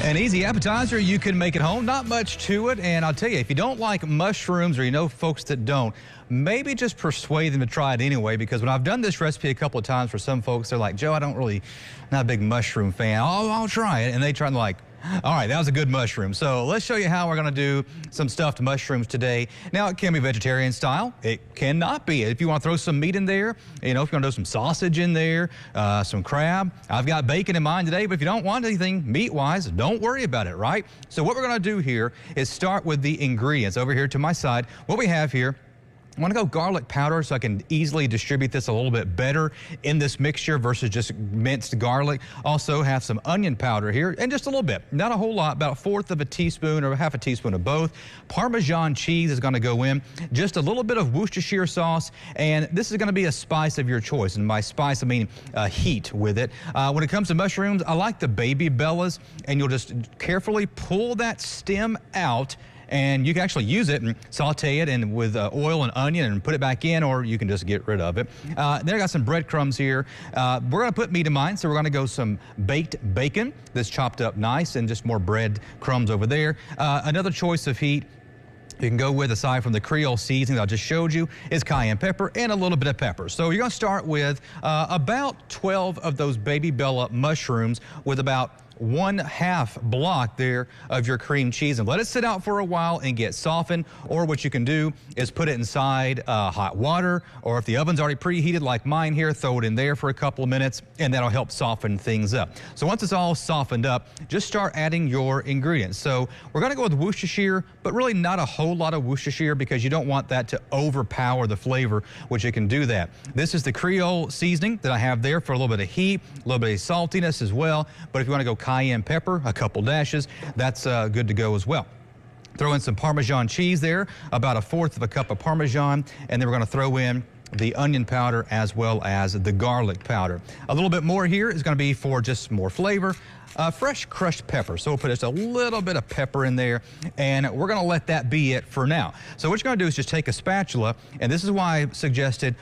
An easy appetizer, you can make at home. Not much to it, and I'll tell you, if you don't like mushrooms or you know folks that don't, maybe just persuade them to try it anyway, because when I've done this recipe a couple of times for some folks, they're like, Joe, not a big mushroom fan. I'll try it, and they try and like, all right, that was a good mushroom. So let's show you how we're going to do some stuffed mushrooms today. Now, it can be vegetarian style. It cannot be. If you want to throw some meat in there, you know, if you want to do some sausage in there, some crab. I've got bacon in mind today, but if you don't want anything meat-wise, don't worry about it, right? So what we're going to do here is start with the ingredients. Over here to my side, what we have here, I want to go garlic powder so I can easily distribute this a little bit better in this mixture versus just minced garlic. Also have some onion powder here, and just a little bit, not a whole lot, about 1/4 of a teaspoon or half a teaspoon of both. Parmesan cheese is going to go in, just a little bit of Worcestershire sauce, and this is going to be a spice of your choice. And by spice, I mean heat with it. When it comes to mushrooms, I like the baby bellas, and you'll just carefully pull that stem out, and you can actually use it and saute it and with oil and onion and put it back in, or you can just get rid of it. Then I got some breadcrumbs here. We're going to put meat in mine, so we're going to go some baked bacon that's chopped up nice, and just more bread crumbs over there. Another choice of heat you can go with, aside from the Creole seasoning that I just showed you, is cayenne pepper and a little bit of pepper. So you're going to start with about 12 of those baby bella mushrooms with about 1/2 block there of your cream cheese, and let it sit out for a while and get softened. Or what you can do is put it inside hot water, or if the oven's already preheated like mine here, throw it in there for a couple of minutes, and that'll help soften things up. So once it's all softened up, just start adding your ingredients. So we're going to go with Worcestershire, but really not a whole lot of Worcestershire, because you don't want that to overpower the flavor, which it can do that. This is the Creole seasoning that I have there for a little bit of heat, a little bit of saltiness as well. But if you want to go cayenne pepper, a couple dashes, that's good to go as well. Throw in some Parmesan cheese there, about 1/4 of a cup of Parmesan, and then we're going to throw in the onion powder as well as the garlic powder. A little bit more here is going to be for just more flavor. Fresh crushed pepper. So we'll put just a little bit of pepper in there, and we're going to let that be it for now. So what you're going to do is just take a spatula, and this is why I suggested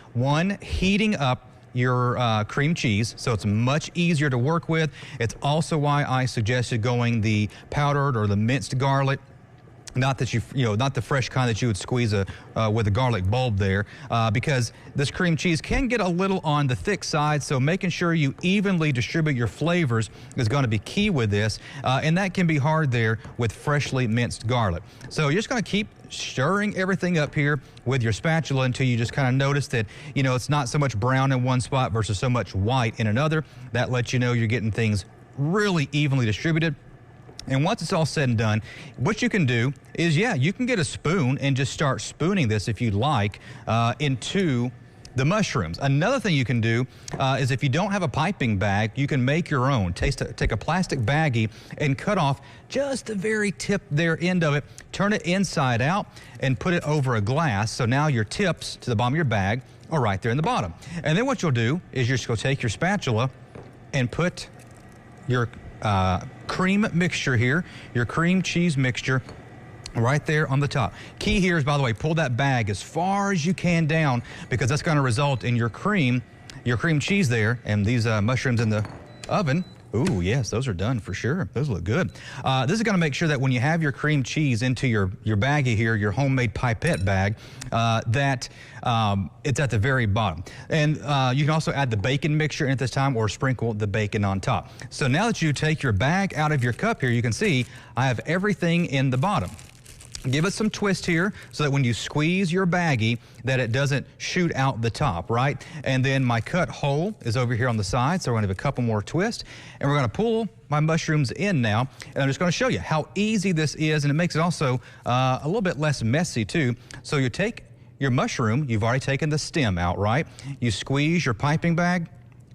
heating up your cream cheese, so it's much easier to work with. It's also why I suggested going the powdered or the minced garlic. Not that not the fresh kind that you would squeeze with a garlic bulb there, because this cream cheese can get a little on the thick side, so making sure you evenly distribute your flavors is going to be key with this, and that can be hard there with freshly minced garlic. So you're just going to keep stirring everything up here with your spatula until you just kind of notice that, it's not so much brown in one spot versus so much white in another. That lets you know you're getting things really evenly distributed. And once it's all said and done, what you can do is, you can get a spoon and just start spooning this if you'd like into the mushrooms. Another thing you can do is, if you don't have a piping bag, you can make your own. Take a plastic baggie and cut off just the very tip there end of it, turn it inside out, and put it over a glass. So now your tips to the bottom of your bag are right there in the bottom. And then what you'll do is you're just going to take your spatula and put your cream mixture here, your cream cheese mixture, right there on the top. Key here is, by the way, pull that bag as far as you can down, because that's going to result in your cream cheese there, and these mushrooms in the oven. Ooh, yes, those are done for sure. Those look good. This is going to make sure that when you have your cream cheese into your baggie here, your homemade pipette bag, that it's at the very bottom. And you can also add the bacon mixture in at this time, or sprinkle the bacon on top. So now that you take your bag out of your cup here, you can see I have everything in the bottom. Give it some twist here so that when you squeeze your baggie, that it doesn't shoot out the top, right? And then my cut hole is over here on the side, so we're going to have a couple more twists. And we're going to pull my mushrooms in now, and I'm just going to show you how easy this is, and it makes it also a little bit less messy too. So you take your mushroom, you've already taken the stem out, right? You squeeze your piping bag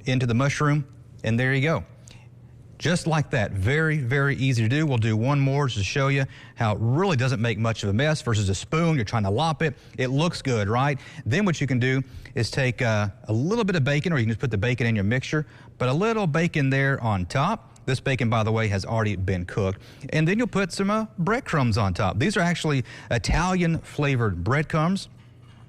into the mushroom, and there you go. Just like that. Very, very easy to do. We'll do one more just to show you how it really doesn't make much of a mess versus a spoon. You're trying to lop it. It looks good, right? Then what you can do is take a little bit of bacon, or you can just put the bacon in your mixture, but a little bacon there on top. This bacon, by the way, has already been cooked. And then you'll put some breadcrumbs on top. These are actually Italian flavored breadcrumbs.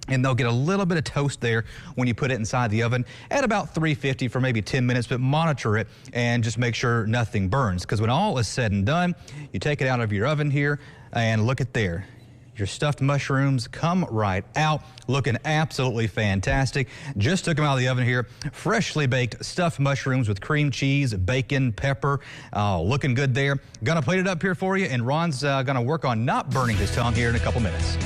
and they'll get a little bit of toast there when you put it inside the oven at about 350 for maybe 10 minutes, but monitor it and just make sure nothing burns, because when all is said and done, you take it out of your oven here and look at there. Your stuffed mushrooms come right out, looking absolutely fantastic. Just took them out of the oven here. Freshly baked stuffed mushrooms with cream cheese, bacon, pepper. Looking good there. Gonna plate it up here for you, and Ron's gonna work on not burning his tongue here in a couple minutes.